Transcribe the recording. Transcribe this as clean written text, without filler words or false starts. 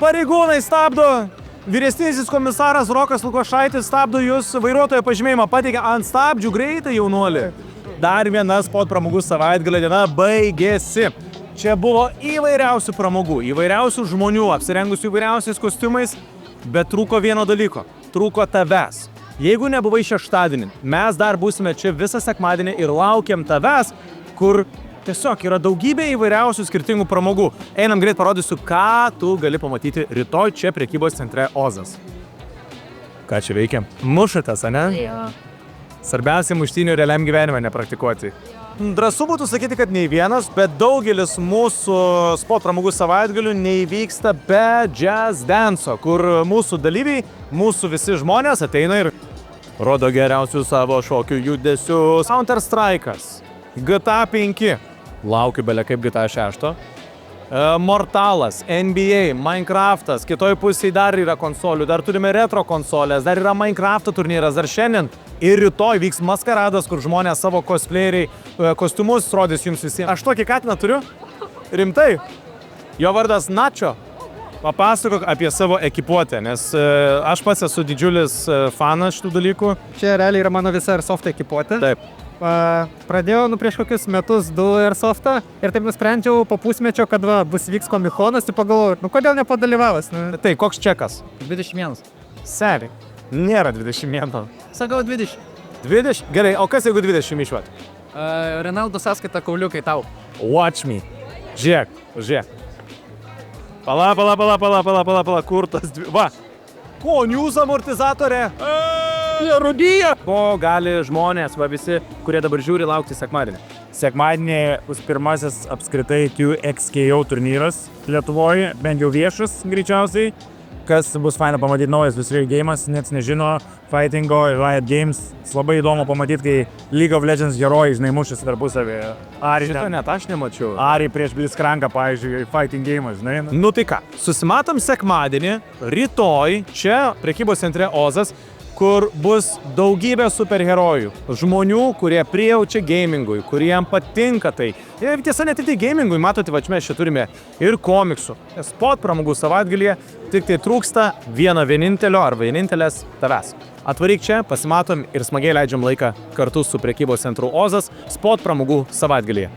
Pareigūnai stabdo. Vyresnysis komisaras Rokas Lukošaitis stabdo jūs, vairuotojo pažymėjimą pateikia ant stabdžių greitai, jaunuoli. Dar viena sport pramogų savaitgalio diena baigėsi. Čia buvo įvairiausių pramogų, įvairiausių žmonių, apsirengusių įvairiausiais kostiumais, bet trūko vieno dalyko – trūko tavęs. Jeigu nebuvai šeštadienį, mes dar būsime čia visą sekmadienį ir laukiam tavęs, kur tiesiog yra daugybė įvairiausių skirtingų pramogų. Einam greit parodysiu, ką tu gali pamatyti rytoj čia prekybos centre Ozas. Ką čia veikiam? Mušatės, ane? Jo. Svarbiausia muštynių realiam gyvenime nepraktikuoti. Drąsu būtų sakyti, kad nei vienas, bet daugelis mūsų sport pramogų savaitgalių neįvyksta be jazz dance'o, kur mūsų dalyviai, mūsų visi žmonės ateina ir rodo geriausių savo šokių judesių. Counter-Strike'as, GTA 5, laukiu belia kaip GTA 6, Mortalas, NBA, Minecraftas, kitoj pusėje dar yra konsolių, dar turime retro konsolės, dar yra Minecrafto turnyras, dar šiandien ir rytoj vyks maskaradas, kur žmonės savo cosplayeriai kostiumus rodys jums visiems. Aš tokį katiną turiu? Rimtai? Jo vardas Nacho. Papasakok apie savo ekipuotę, nes aš pats esu didžiulis fanas šitų dalykų. Čia realiai yra mano visa Airsoft ekipuotė. Taip. Pradėjau prieš kokius metus 2 Airsoftą ir taip nusprendžiau po pusmečio, kad vyks komikonas, tai pagalvojau, kodėl nepadalyvavęs. Tai koks čekas? 21. Seri. Nėra 21. Sakau 20. 20? Gerai, o kas jeigu 20 išvat? Renaldo sąskaita kauliukai tau. Watch me. Žiūrėk. Pala, kur tas dvi... Va. Ko, news amortizatorė? Rūdyja. Ko gali žmonės, visi, kurie dabar žiūri, laukti sekmadienį? Sekmadienį bus pirmasis apskritai XKO turnyras Lietuvoje, bent jau viešas greičiausiai. Kas bus faina pamatyti naujas Visriai Games, nieks nežino, Fightingo ir Riot Games. Labai įdomu pamatyti, kai League of Legends herojai, žinai, mušasi tarpusavį. Šito net aš nemačiau. Ari prieš Blitzcranką, pavyzdžiui, Fighting Games, žinai. Nu tai ką, susimatom sekmadienį, rytoj, čia prekybos centre Ozas, kur bus daugybė superherojų, žmonių, kurie prijaučia gamingui, kuriem patinka tai. Ir tiesa, ne tik tai gamingui, matote, va, mes čia turime ir komiksų. Sport pramogų savaitgalyje tik tai trūksta vieno vienintelio ar vienintelės tavęs. Atvaryk čia, pasimatom ir smagiai leidžiam laiką kartu su prekybos centru Ozas sport pramogų savaitgalyje.